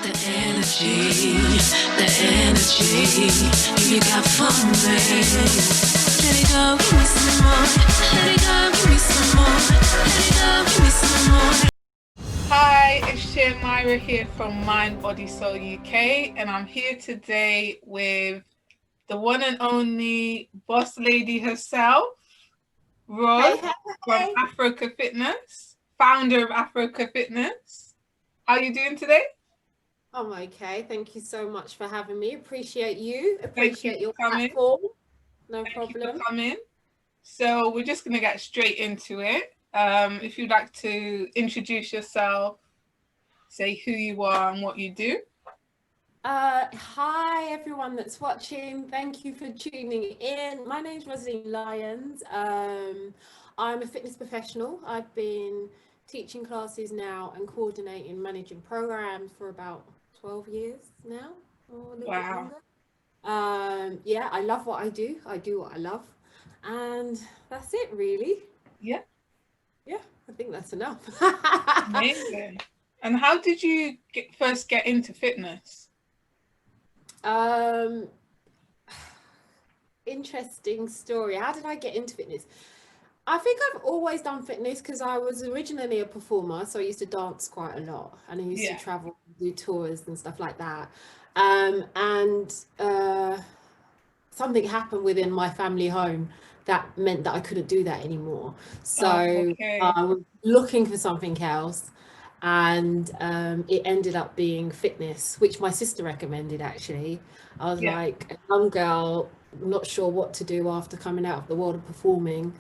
The energy you got for me. Let it go, give me some more. Let it go, give me some more. Let it go, give me some more. Hi, it's Myra here from Mind, Body, Soul UK, and I'm here today with the one and only boss lady herself, Rose, from Afroca Fitness, founder of Afroca Fitness. How are you doing today? I'm okay. Thank you so much for having me. Appreciate you. Appreciate your platform. No problem. Thank you for coming. So we're just going to get straight into it. If you'd like to introduce yourself, say who you are and what you do. Hi everyone that's watching. Thank you for tuning in. My name is Rosalie Lyons. I'm a fitness professional. I've been teaching classes now and coordinating, managing programs for about 12 years now, or a little bit longer. Yeah, I love what I do. I do what I love, and that's it really. Yeah, I think that's enough. Amazing. And how did you first get into fitness? Interesting story. How did I get into fitness? I think I've always done fitness because I was originally a performer, so I used to dance quite a lot, and I used to travel, do tours and stuff like that. Something happened within my family home that meant that I couldn't do that anymore. So I was looking for something else, and it ended up being fitness, which my sister recommended actually. I was like a young girl, not sure what to do after coming out of the world of performing,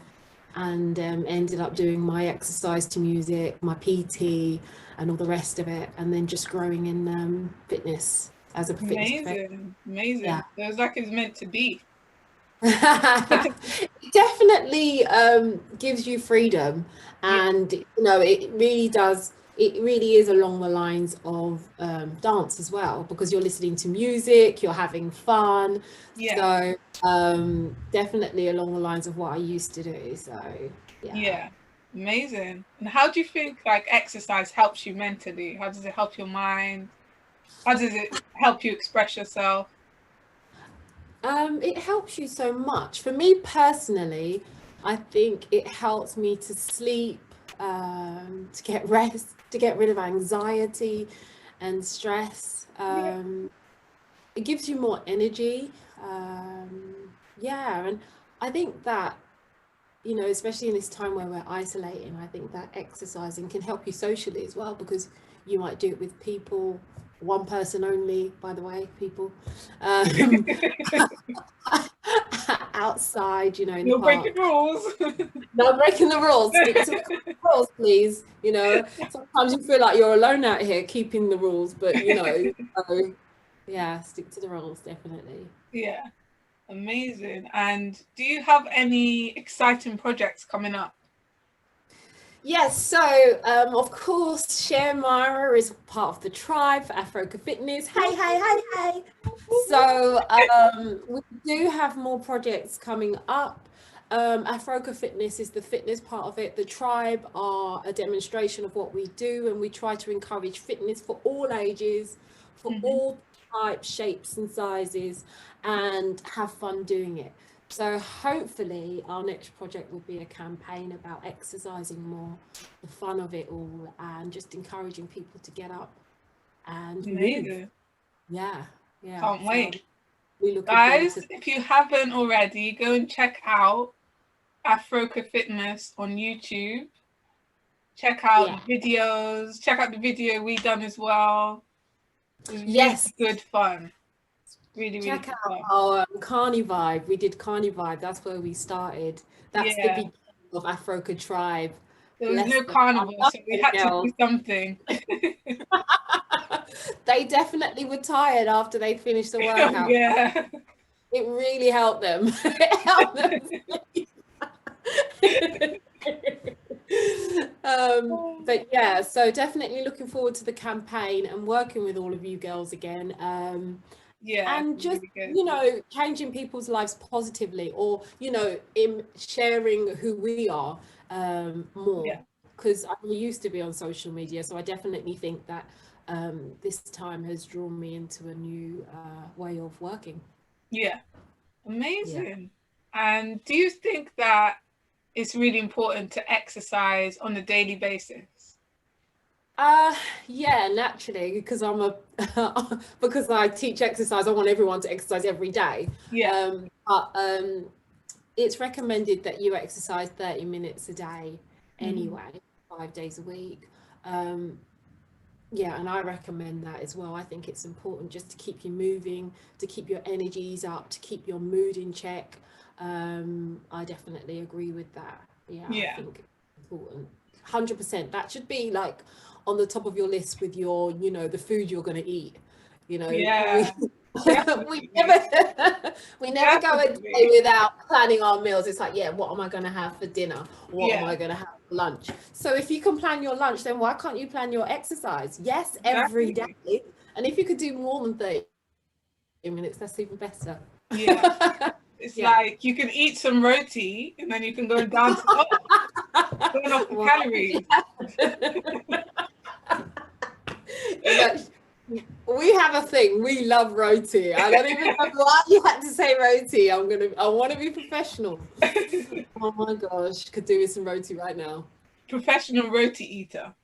and ended up doing my exercise to music, my PT and all the rest of it, and then just growing in fitness as a fitness professional. Amazing. Yeah. It was like it's meant to be. It definitely gives you freedom, and you know, it really does. It really is along the lines of dance as well, because you're listening to music, you're having fun. So definitely along the lines of what I used to do. So yeah, amazing. And how do you think like exercise helps you mentally? How does it help your mind? How does it help you express yourself? It helps you so much. For me personally, I think it helps me to sleep, to get rest, to get rid of anxiety and stress. It gives you more energy. And I think that, you know, especially in this time where we're isolating, I think that exercising can help you socially as well, because you might do it with people, one person only, by the way, people, outside, you know, in the park. Breaking rules. No breaking the rules. Stick to the rules, please. You know, sometimes you feel like you're alone out here keeping the rules, but you know, so, yeah, stick to the rules, definitely. Yeah, amazing. And do you have any exciting projects coming up? Yes, so of course, Myra is part of the tribe for Afroca Fitness. Hey. So we do have more projects coming up. Afroca Fitness is the fitness part of it. The tribe are a demonstration of what we do, and we try to encourage fitness for all ages, for all types, shapes and sizes, and have fun doing it. So hopefully our next project will be a campaign about exercising more, the fun of it all, and just encouraging people to get up and move. Yeah. Can't wait. Guys, if you haven't already, go and check out Afroca Fitness on YouTube. Check out the videos. Check out the video we done as well. It was really good fun. Really check out our Carney Vibe. We did Carney Vibe. That's where we started. That's the beginning of Afroca Tribe. There was no carnival, so we had to do something. They definitely were tired after they finished the workout. Yeah. It really helped them. It helped them. But yeah, so definitely looking forward to the campaign and working with all of you girls again. And just, you know, changing people's lives positively, or, you know, in sharing who we are more, because I used to be on social media, so I definitely think that this time has drawn me into a new way of working. Yeah. Yeah. Amazing. And do you think that it's really important to exercise on a daily basis? Yeah, naturally, because I'm a because I teach exercise, I want everyone to exercise every day. Yeah. But it's recommended that you exercise 30 minutes a day Mhm. anyway, 5 days a week. Um, yeah, and I recommend that as well. I think it's important just to keep you moving, to keep your energies up, to keep your mood in check. I definitely agree with that. Yeah, I Yeah. think it's important. 100%. That should be like on the top of your list with your, the food you're going to eat. We Yeah. we Definitely. never we never go a day Definitely. without planning our meals. It's like, yeah, what am I going to have for dinner? What am Yeah. I going to have for lunch? So if you can plan your lunch, then why can't you plan your exercise? Yes, every Exactly. day. And if you could do more than 30 minutes, that's even better. Yeah. It's Yeah. like you can eat some roti and then you can go and dance it off, burn off the Well, calories. it's like, we have a thing. We love roti. I don't even know why you had to say roti. I want to be professional. Oh my gosh, could do with some roti right now. Professional roti eater.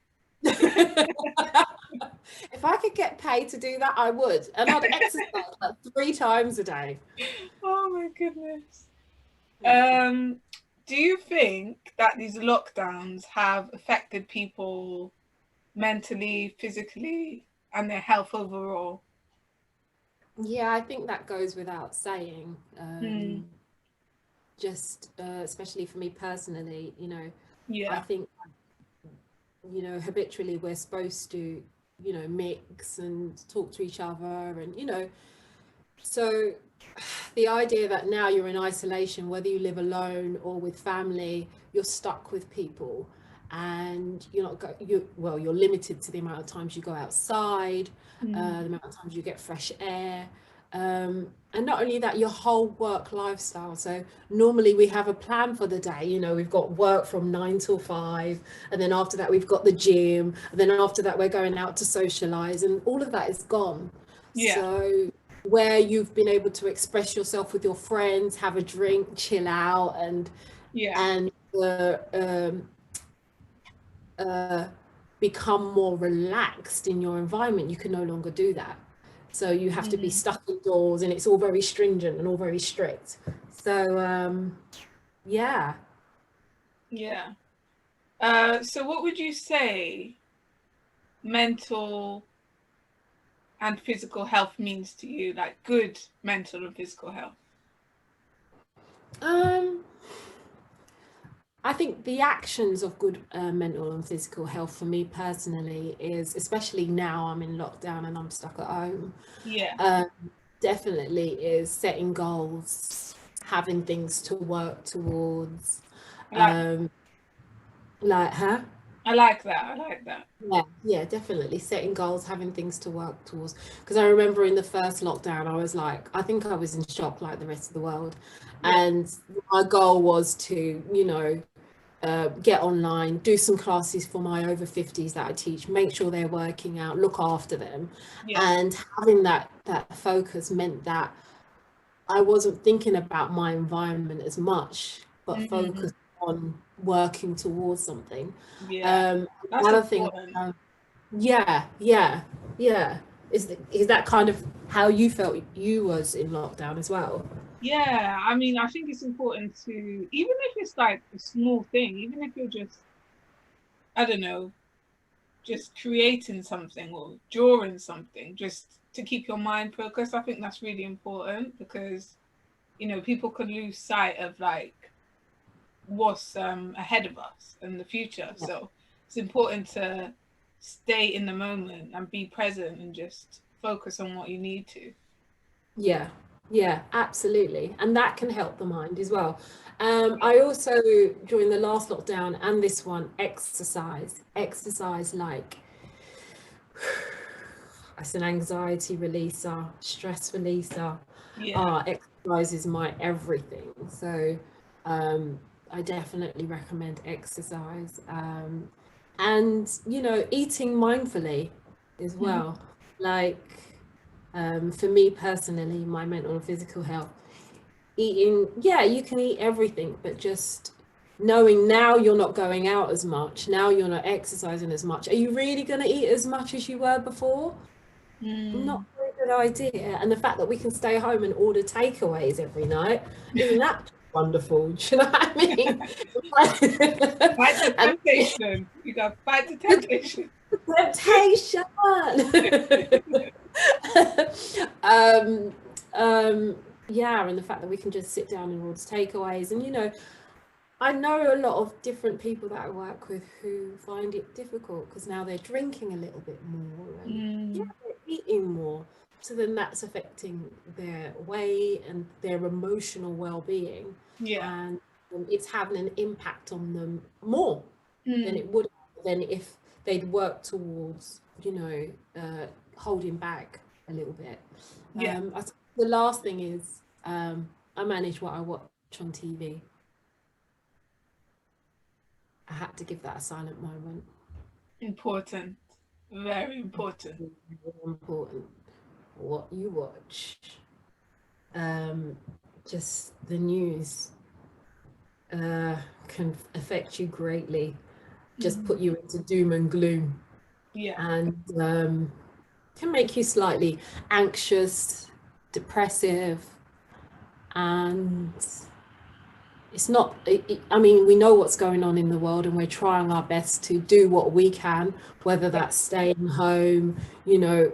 If I could get paid to do that, I would. And I'd exercise like 3 times a day. Oh my goodness. Yeah. Um, do you think that these lockdowns have affected people mentally, physically, and their health overall? Yeah, I think that goes without saying. Mm, Just especially for me personally, I yeah, think, habitually we're supposed to, mix and talk to each other and, so the idea that now you're in isolation, whether you live alone or with family, you're stuck with people, and you're limited to the amount of times you go outside, mm, the amount of times you get fresh air, and not only that, your whole work lifestyle. So normally we have a plan for the day. We've got work from 9 till 5, and then after that we've got the gym, and then after that we're going out to socialize, and all of that is gone. yeah, So where you've been able to express yourself with your friends, have a drink, chill out, and yeah, and become more relaxed in your environment, you can no longer do that. So you have to be mm, stuck indoors, and it's all very stringent and all very strict. So yeah. yeah. So what would you say mental and physical health means to you? Like good mental and physical health? um I think the actions of good mental and physical health for me personally is, especially now I'm in lockdown and I'm stuck at home, Yeah, um, definitely is setting goals, having things to work towards. I like Um, like, huh? I like that. I like that. Yeah, definitely setting goals, having things to work towards. Because I remember in the first lockdown, I was like, I think I was in shock like the rest of the world. Yeah, And my goal was to, get online, do some classes for my over 50s that I teach, make sure they're working out, look after them. yeah, And having that focus meant that I wasn't thinking about my environment as much, but mm, focused on working towards something. yeah. Um, That's Another thing, important. yeah, yeah, yeah. Is that kind of how you felt you was in lockdown as well? Yeah, I mean, I think it's important to, even if it's like a small thing, even if you're just, I don't know, just creating something or drawing something, just to keep your mind focused. I think that's really important because, people can lose sight of like what's ahead of us in the future. Yeah. So it's important to stay in the moment and be present and just focus on what you need to. Yeah, yeah, absolutely. And that can help the mind as well. I also, during the last lockdown and this one, exercise like it's an anxiety releaser, stress releaser. Yeah, Exercise is my everything. So um, I definitely recommend exercise. And, eating mindfully. as well. Like, for me personally, my mental and physical health, eating, yeah, you can eat everything, but just knowing now you're not going out as much, now you're not exercising as much. Are you really going to eat as much as you were before? Not a very good idea. And the fact that we can stay home and order takeaways every night, isn't that wonderful? Do you know what I mean? Fight the And temptation. You got to fight the temptation. temptation. um, yeah, and the fact that we can just sit down and order takeaways, and I know a lot of different people that I work with who find it difficult because now they're drinking a little bit more and yeah, they're eating more. So then that's affecting their weight and their emotional well-being. Yeah. And it's having an impact on them more than it would have than if they'd worked towards, holding back a little bit. Yeah. The last thing is I manage what I watch on TV. I had to give that a silent moment. Important. Very important. Very important. What you watch. Just the news can affect you greatly. Just put you into doom and gloom. Yeah. And can make you slightly anxious, depressive, and it's not, I mean, we know what's going on in the world and we're trying our best to do what we can, whether that's staying home,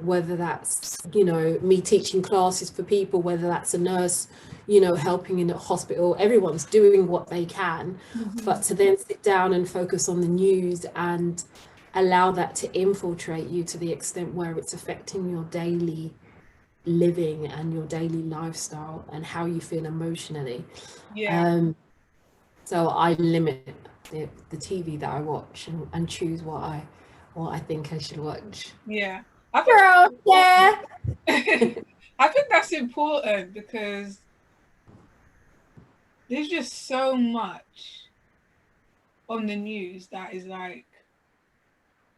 whether that's, me teaching classes for people, whether that's a nurse, helping in a hospital. Everyone's doing what they can, but to then sit down and focus on the news and allow that to infiltrate you to the extent where it's affecting your daily living and your daily lifestyle and how you feel emotionally. So I limit the TV that I watch and choose what I think I should watch. Yeah. Yeah. I think that's important because there's just so much on the news that is like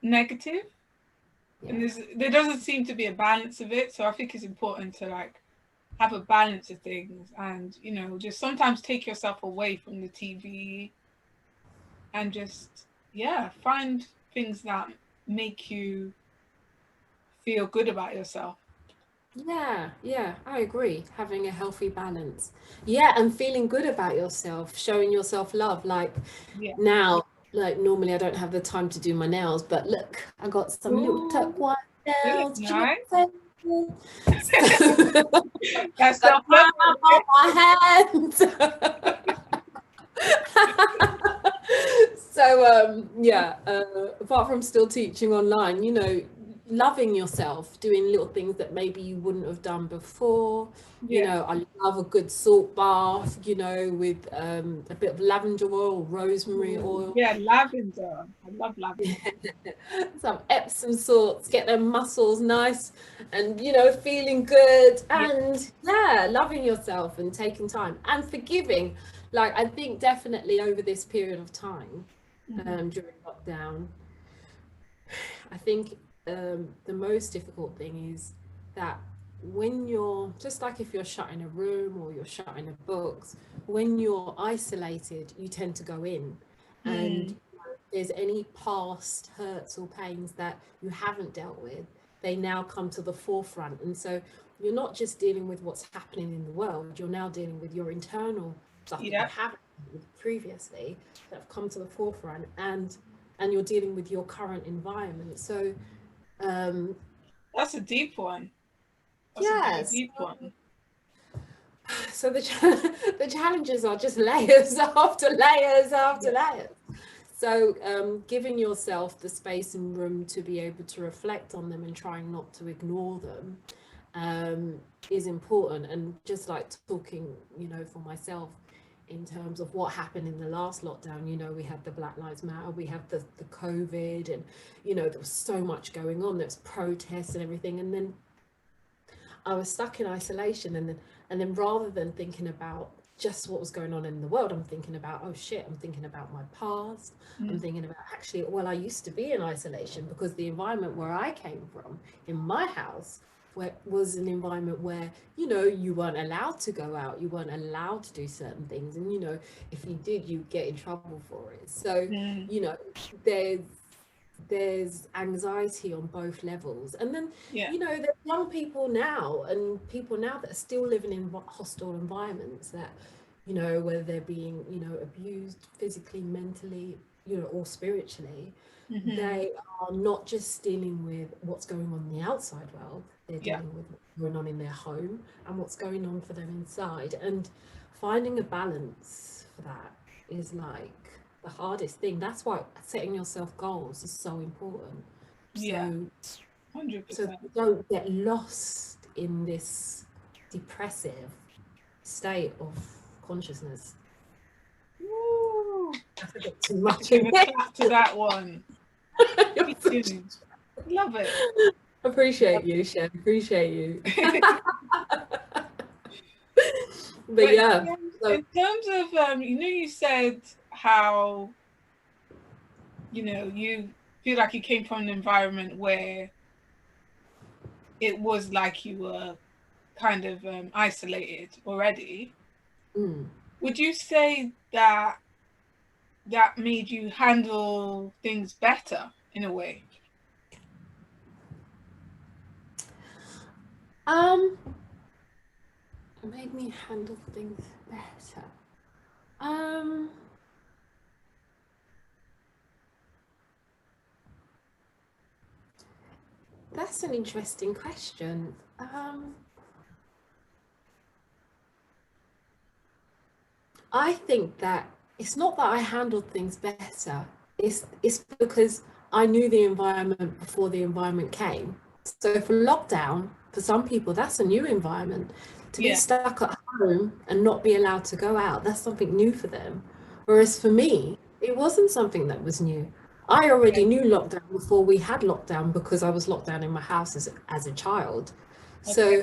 negative. Yeah. And there doesn't seem to be a balance of it. So I think it's important to like have a balance of things and, just sometimes take yourself away from the TV and just, find things that make you feel good about yourself. Yeah, I agree. Having a healthy balance. Yeah, and feeling good about yourself, showing yourself love. Like now, like normally I don't have the time to do my nails, but look, I got some little tuck white nails. Nice. That's the palm of my hand. So apart from still teaching online, loving yourself, doing little things that maybe you wouldn't have done before. I love a good salt bath, with a bit of lavender oil, rosemary oil. Yeah, lavender. I love lavender. Some Epsom salts, get their muscles nice and, feeling good and loving yourself and taking time and forgiving. Like, I think definitely over this period of time, during lockdown, I think the most difficult thing is that when you're, just like if you're shut in a room or you're shut in a box, when you're isolated, you tend to go in. And if there's any past hurts or pains that you haven't dealt with, they now come to the forefront. And so you're not just dealing with what's happening in the world, you're now dealing with your internal stuff that you haven't dealt with previously that have come to the forefront, and you're dealing with your current environment. So that's a deep one. That's a deep one. So the challenges are just layers after layers after layers. So giving yourself the space and room to be able to reflect on them and trying not to ignore them is important. And just like talking, for myself, in terms of what happened in the last lockdown, we had the Black Lives Matter, we had the COVID, and there was so much going on. There's protests and everything, and then I was stuck in isolation, and then rather than thinking about just what was going on in the world. I'm thinking about, oh shit, I'm thinking about my past. I'm thinking about, actually, well, I used to be in isolation because the environment where I came from, in my house, where was an environment where, you know, you weren't allowed to go out, you weren't allowed to do certain things, and, you know, if you did, you get in trouble for it. So, you know, there's anxiety on both levels. And then, you know, there's young people now and people now that are still living in hostile environments, that, you know, whether they're being, you know, abused physically, mentally, you know, or spiritually, they are not just dealing with what's going on in the outside world, they're dealing with what's going on in their home and what's going on for them inside. And finding a balance for that is like the hardest thing. That's why setting yourself goals is so important. Yeah, so 100%. so you don't get lost in this depressive state of consciousness. Woo. That's a bit too much. Give a clap to that one. Love it. Appreciate you, Shen. Appreciate you. But yeah. In terms of, you know, you said how, you know, you feel like you came from an environment where it was like you were kind of isolated already. Would you say that that made you handle things better in a way? It made me handle things better. That's an interesting question. I think that it's not that I handled things better. It's because I knew the environment before the environment came. So for lockdown, for some people, that's a new environment. To be stuck at home and not be allowed to go out, that's something new for them. Whereas for me, it wasn't something that was new. I already knew lockdown before we had lockdown because I was locked down in my house as a child. So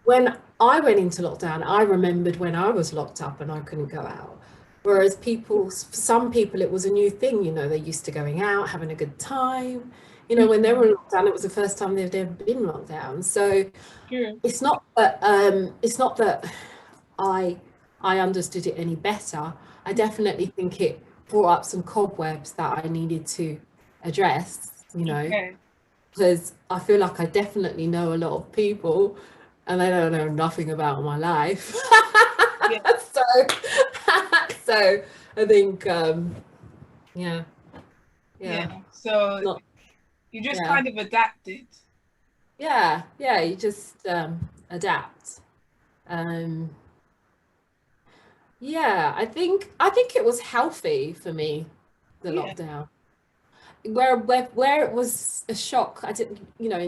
when I went into lockdown, I remembered when I was locked up and I couldn't go out. Whereas for some people, it was a new thing. You know, they're used to going out, having a good time. You know, when they were locked down, it was the first time they've ever been locked down. So it's not that I understood it any better. I definitely think it brought up some cobwebs that I needed to address, you know, because I feel like I definitely know a lot of people and they don't know nothing about my life. So I think, So you just kind of adapted. You just adapt. I think it was healthy for me, the lockdown. Where it was a shock, I didn't, you know,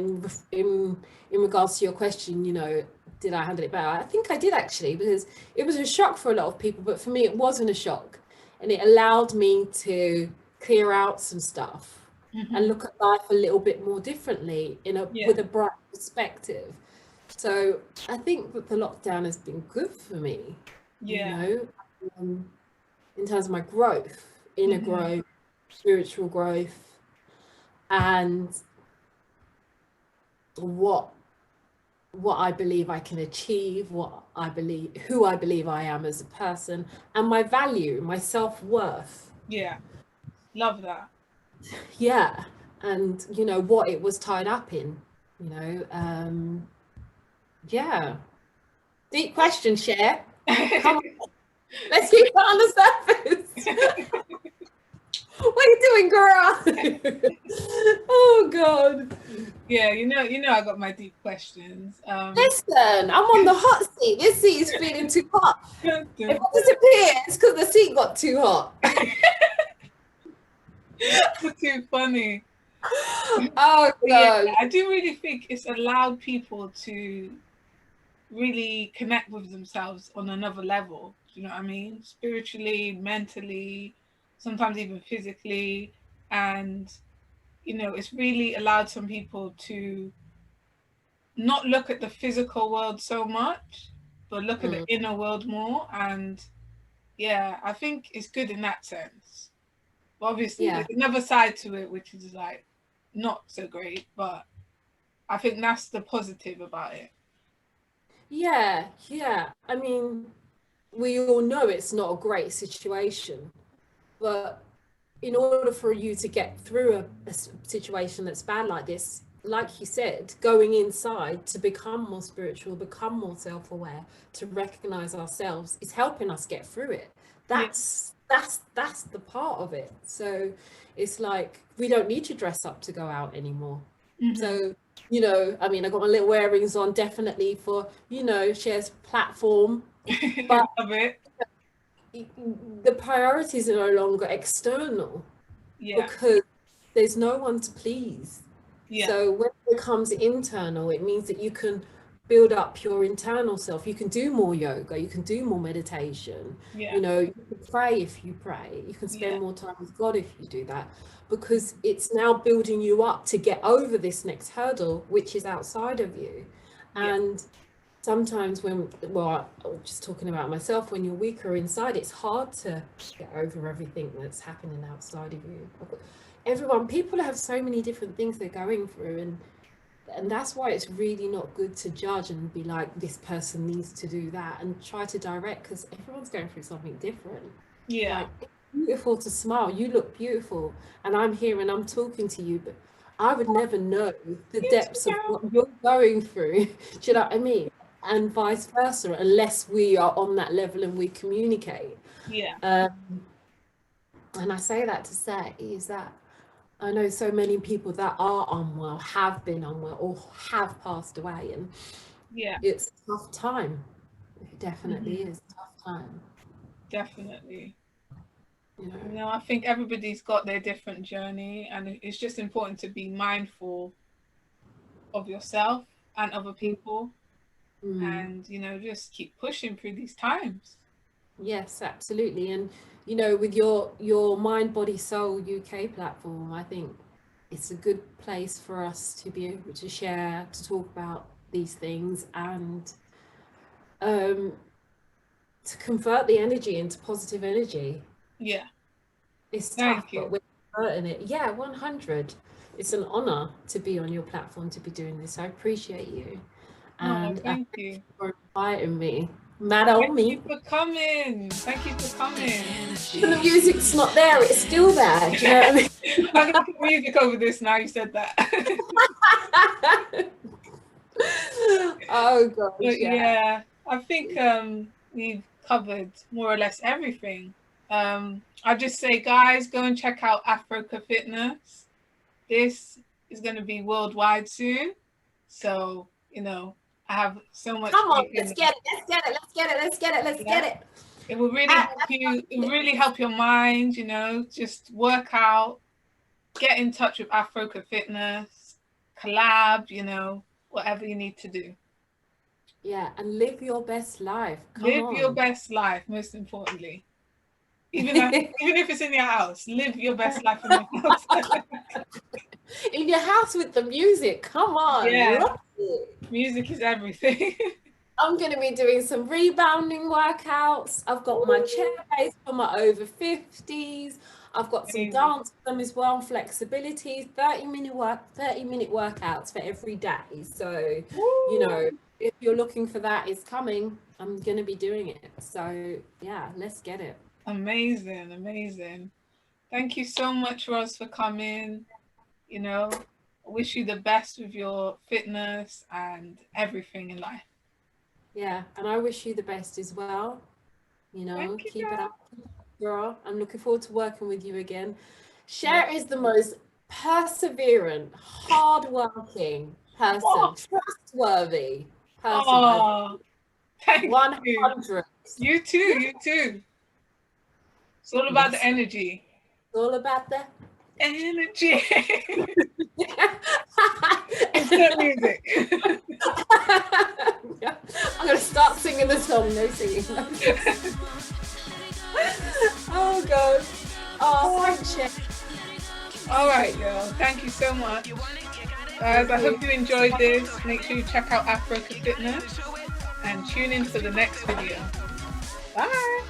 in regards to your question, you know, did I handle it better? I think I did, actually, because it was a shock for a lot of people, but for me it wasn't a shock, and it allowed me to clear out some stuff and look at life a little bit more differently with a bright perspective. So I think that the lockdown has been good for me, you know, in terms of my growth, inner growth, spiritual growth, and what I believe I can achieve, who I believe I am as a person, and my value, my self-worth. Yeah, love that. Yeah, and you know what it was tied up in, you know. Deep question, Cher. Come on. Let's keep it on the surface. What are you doing, girl? Oh God. Yeah, you know, I got my deep questions. Listen, I'm on the hot seat. This seat is feeling too hot. If I disappear, it's because the seat got too hot. That's too funny. Oh God. Yeah, I do really think it's allowed people to really connect with themselves on another level. Do you know what I mean? Spiritually, mentally, sometimes even physically. And, you know, it's really allowed some people to not look at the physical world so much, but look at the inner world more. And yeah, I think it's good in that sense. But obviously, there's another side to it, which is like not so great. But I think that's the positive about it. Yeah, yeah. I mean, we all know it's not a great situation, but in order for you to get through a situation that's bad like this, like you said, going inside to become more spiritual, become more self-aware, to recognize ourselves is helping us get through it. That's the part of it. So it's like we don't need to dress up to go out anymore. So, you know, I mean, I got my little earrings on, definitely for, you know, Cher's platform, but Love it. the priorities are no longer external because there's no one to please. So when it becomes internal, it means that you can build up your internal self. You can do more yoga, you can do more meditation, you know, you can pray if you pray, you can spend more time with God if you do that, because it's now building you up to get over this next hurdle, which is outside of you. And sometimes when, well, just talking about myself, when you're weaker inside, it's hard to get over everything that's happening outside of you. People have so many different things they're going through, and that's why it's really not good to judge and be like, this person needs to do that, and try to direct, because everyone's going through something different. Like, it's beautiful to smile, you look beautiful, and I'm here and I'm talking to you, but I would never know the depths of what you're going through. Do you know what I mean? And vice versa, unless we are on that level and we communicate. And I say that to say is that I know so many people that are unwell, have been unwell, or have passed away, and it's a tough time. It definitely is a tough time. Definitely. You know, I think everybody's got their different journey, and it's just important to be mindful of yourself and other people, and, you know, just keep pushing through these times. Yes, absolutely. And, you know, with your Mind, Body, Soul UK platform, I think it's a good place for us to be able to share, to talk about these things, and to convert the energy into positive energy. It's tough, but we're converting it. 100. It's an honor to be on your platform, to be doing this. I appreciate you. And thank you for inviting me. Thank you for coming. Thank you for coming. The music's not there, it's still there. Do you know what I mean? I'm gonna put music over this now you said that. Oh gosh. Yeah, I think we've covered more or less everything. I'll just say, guys, go and check out Afroca Fitness. This is going to be worldwide soon. So, you know, I have so much. Come on, let's get it. It will really help you. It will really help your mind, you know, just work out, get in touch with Afroca Fitness, collab, you know, whatever you need to do. Yeah, and live your best life. Live your best life, most importantly. Even if it's in your house, live your best life in your house. In your house with the music, come on. Yeah, music is everything. I'm going to be doing some rebounding workouts. I've got my chair base for my over 50s. I've got some dance for them as well, flexibility, 30-minute workouts for every day. So, you know, if you're looking for that, it's coming. I'm going to be doing it. So, yeah, let's get it. Amazing, amazing. Thank you so much, Roz, for coming. You know, I wish you the best with your fitness and everything in life. Yeah, and I wish you the best as well. You know, keep it up, girl. I'm looking forward to working with you again. Cher is the most perseverant, hardworking person, trustworthy person. Oh, thank 100. You too, you too. It's all about the energy. It's all about the energy. Insert music. Yeah. I'm going to start singing the song. No singing. Oh, God. Oh, thanks, Cher. All right, y'all. Thank you so much. Guys, I hope you enjoyed this. Make sure you check out Afroca Fitness. and tune in for the next video. Bye.